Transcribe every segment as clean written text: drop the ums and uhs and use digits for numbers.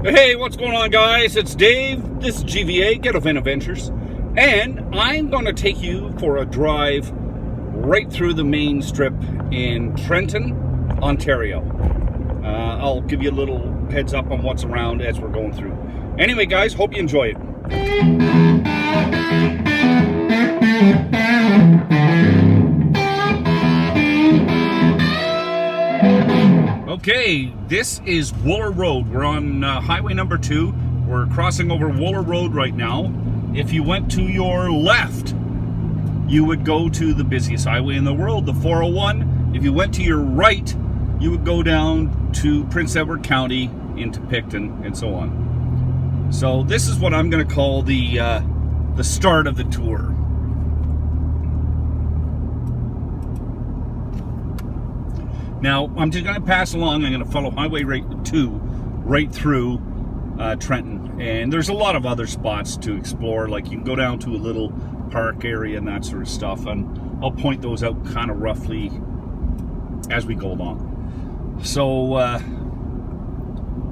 Hey, what's going on, guys? It's Dave. This is GVA, Ghetto Van Adventures, and I'm going to take you for a drive right through the main strip in Trenton, Ontario. I'll give you a little heads up on what's around as we're going through. Anyway, guys, hope you enjoy it. Okay, this is Wooler Road. We're on highway number 2. We're crossing over Wooler Road right now. If you went to your left, you would go to the busiest highway in the world, the 401. If you went to your right, you would go down to Prince Edward County into Picton and so on. So this is what I'm going to call the start of the tour. Now, I'm just going to pass along. I'm going to follow Highway 2 right through Trenton. And there's a lot of other spots to explore. Like you can go down to a little park area and that sort of stuff. And I'll point those out kind of roughly as we go along. So,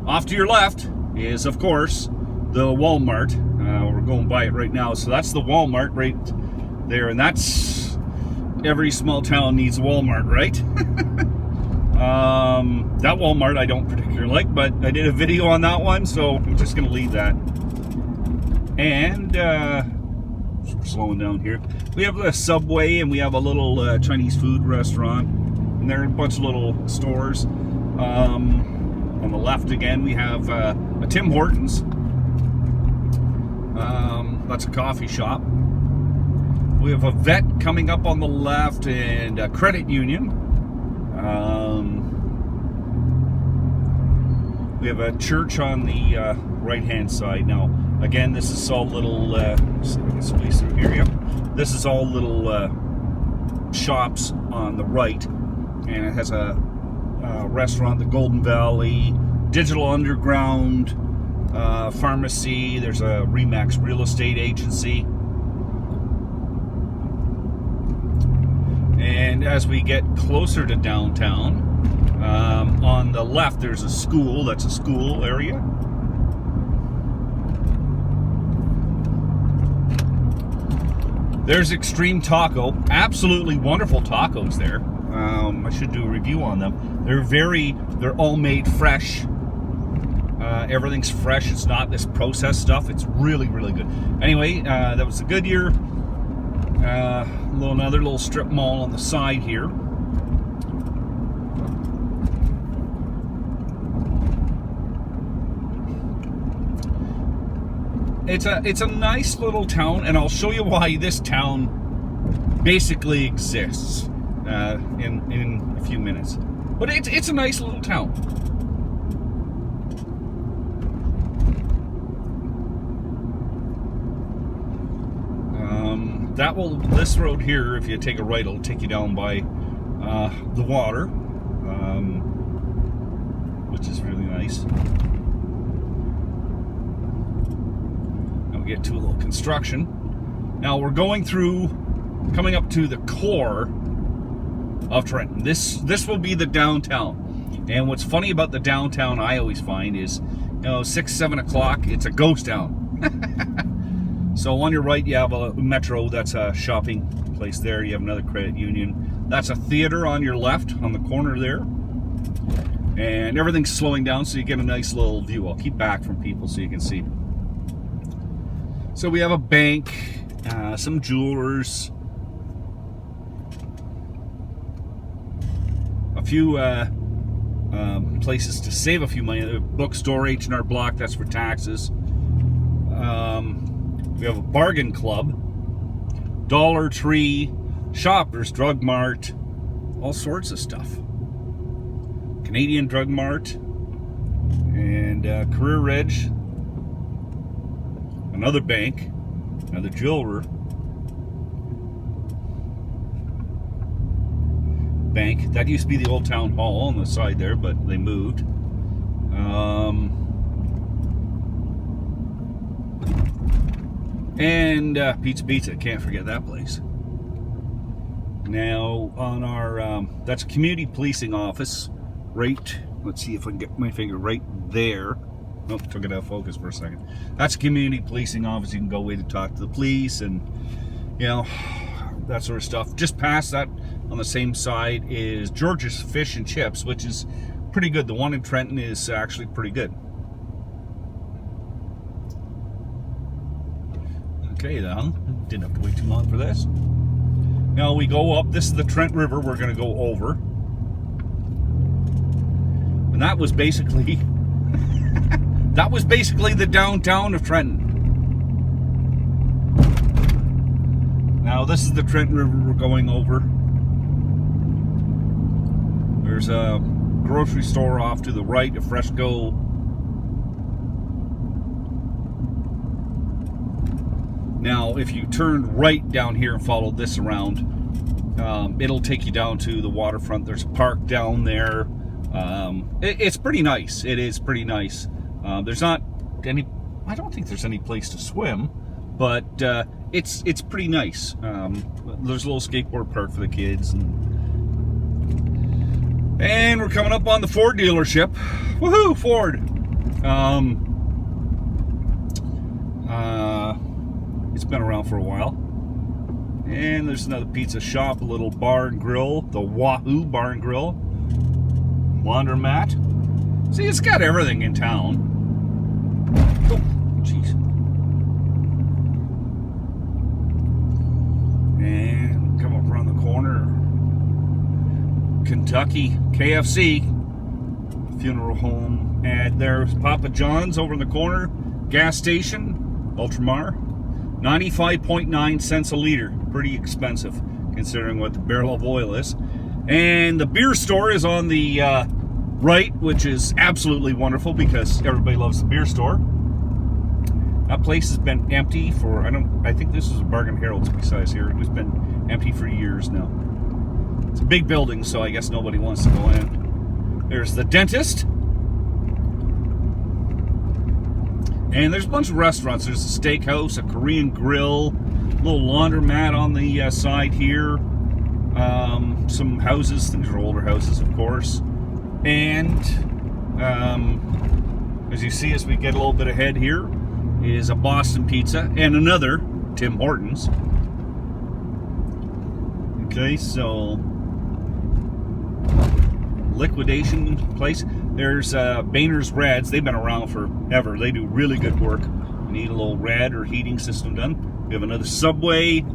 off to your left is, of course, the Walmart. We're going by it right now. So that's the Walmart right there. And that's... every small town needs a Walmart, right? That Walmart I don't particularly like, but I did a video on that one, so I'm just going to leave that. And we're slowing down here. We have a Subway, and we have a little Chinese food restaurant, and there are a bunch of little stores. On the left again, we have a Tim Hortons. That's a coffee shop. We have a vet coming up on the left, and a credit union. We have a church on the right-hand side. Now, again, this is all little, see if I can squeeze through here. Yep. This is all little shops on the right, and it has a restaurant, the Golden Valley, Digital Underground, pharmacy. There's a Remax real estate agency. And as we get closer to downtown, on the left there's a school. That's a school area. There's Extreme Taco. Absolutely wonderful tacos there. I should do a review on them. They're all made fresh. Everything's fresh. It's not this processed stuff. It's really, really good. Anyway, that was a Goodyear. Another little strip mall on the side here. It's a nice little town, and I'll show you why this town basically exists in a few minutes. But it's a nice little town. This road here, if you take a right, it'll take you down by the water, which is really nice. Now we get to a little construction. Now we're coming up to the core of Trenton. This will be the downtown. And what's funny about the downtown, I always find, is 6, 7 o'clock, it's a ghost town. So on your right, you have a Metro. That's a shopping place there. You have another credit union. That's a theater on your left, on the corner there. And everything's slowing down, so you get a nice little view. I'll keep back from people so you can see. So we have a bank, some jewelers, a few places to save a few money. The bookstore, H&R Block, that's for taxes. We have a bargain club, Dollar Tree, Shoppers Drug Mart, all sorts of stuff. Canadian Drug Mart, and Career Ridge, another bank, another jeweler, bank. That used to be the old town hall on the side there, but they moved. And Pizza, can't forget that place. Now on our, that's a community policing office, right, let's see if I can get my finger right there. Nope, took it out of focus for a second. That's a community policing office. You can go away to talk to the police and, you know, that sort of stuff. Just past that, on the same side, is George's Fish and Chips, which is pretty good. The one in Trenton is actually pretty good. Okay, then. Didn't have to wait too long for this. Now we go up. This is the Trent River we're going to go over. And that was basically... that was basically the downtown of Trenton. Now this is the Trent River we're going over. There's a grocery store off to the right, a Fresco. Now if you turn right down here and follow this around, it'll take you down to the waterfront. There's a park down there. It's pretty nice. It is pretty nice. There's not any, I don't think there's any place to swim, but it's pretty nice. There's a little skateboard park for the kids, and we're coming up on the Ford dealership. Woohoo, Ford! It's been around for a while. And there's another pizza shop, a little bar and grill, the Wahoo Bar and Grill. Laundromat. See, it's got everything in town. Oh, jeez. And come up around the corner. Kentucky KFC funeral home. And there's Papa John's over in the corner. Gas station, Ultramar. 95.9 cents a liter. Pretty expensive considering what the barrel of oil is. And the beer store is on the right, which is absolutely wonderful because everybody loves the beer store. That place has been empty for, I think this is a Bargain Harold's besides here. It's been empty for years now. It's a big building, so I guess nobody wants to go in. There's the dentist. And there's a bunch of restaurants. There's a steakhouse, a Korean grill, a little laundromat on the side here. Some houses. These are older houses, of course. And as you see, as we get a little bit ahead here, is a Boston Pizza and another Tim Hortons. Okay, so liquidation place. There's Boehner's Reds. They've been around forever. They do really good work. You need a little rad or heating system done. We have another Subway,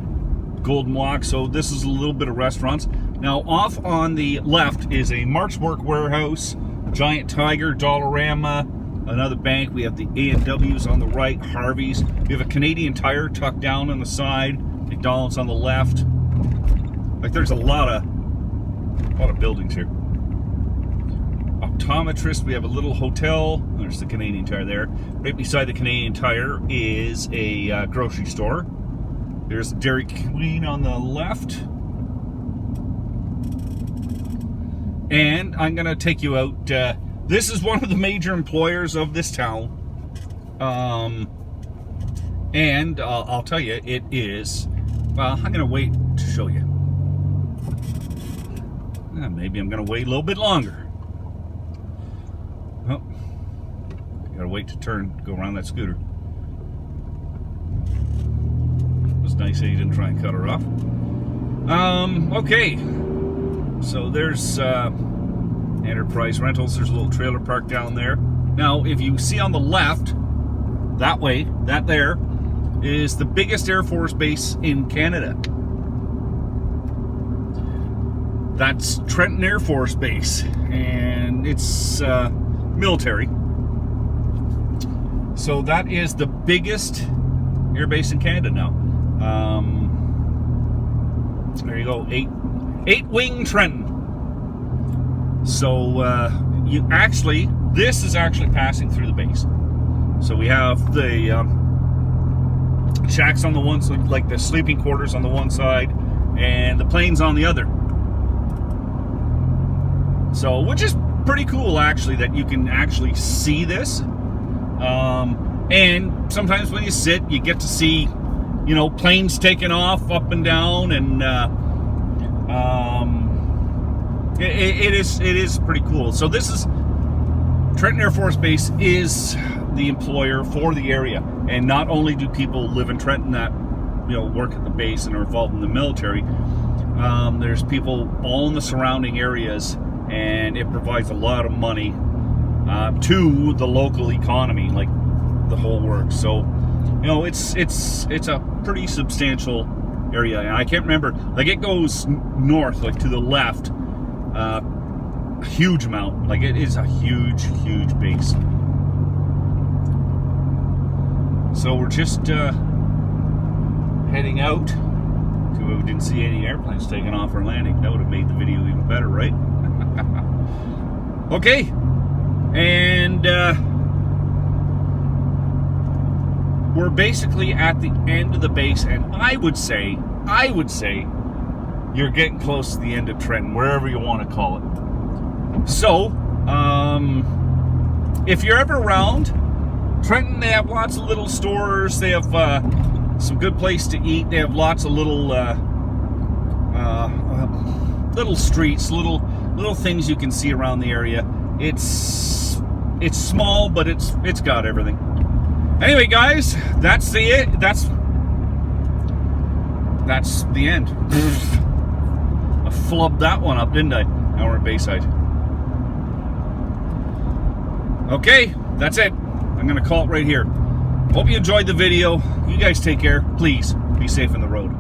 Golden Walk. So this is a little bit of restaurants. Now off on the left is a Marchwork warehouse, Giant Tiger, Dollarama, another bank. We have the A&W's on the right, Harvey's. We have a Canadian Tire tucked down on the side, McDonald's on the left. Like there's a lot of buildings here. Optometrist, we have a little hotel. There's the Canadian Tire there. Right beside the Canadian Tire is a grocery store. There's Dairy Queen on the left. And I'm going to take you out. This is one of the major employers of this town. And I'll tell you, it is, well, I'm going to wait to show you. Maybe I'm going to wait a little bit longer. Oh, got to wait to turn, go around that scooter. It was nice that you didn't try and cut her off. Okay. So there's Enterprise Rentals. There's a little trailer park down there. Now, if you see on the left, that way, that there, is the biggest Air Force base in Canada. That's Trenton Air Force Base, and it's military. So that is the biggest air base in Canada now. There you go, 8-wing Trenton. So you actually, this is actually passing through the base. So we have the shacks on the one side, like the sleeping quarters on the one side, and the planes on the other. So, which is pretty cool actually, that you can actually see this. And sometimes when you sit, you get to see, you know, planes taking off up and down, and it is pretty cool. So this is Trenton Air Force Base is the employer for the area, and not only do people live in Trenton that work at the base and are involved in the military, there's people all in the surrounding areas, and it provides a lot of money to the local economy, like the whole works. So it's a pretty substantial area, and I can't remember, like it goes north, like to the left, a huge amount. Like it is a huge base. So we're just heading out. We didn't see any airplanes taking off or landing. That would have made the video even better, right? Okay, and we're basically at the end of the base, and I would say you're getting close to the end of Trenton, wherever you want to call it. So, if you're ever around Trenton, they have lots of little stores. They have some good place to eat. They have lots of little little streets, little things you can see around the area. It's small, but it's got everything. Anyway, guys, that's the end. I flubbed that one up, didn't I? Now we're at Bayside. Okay, that's it. I'm gonna call it right here. Hope you enjoyed the video. You guys take care. Please be safe on the road.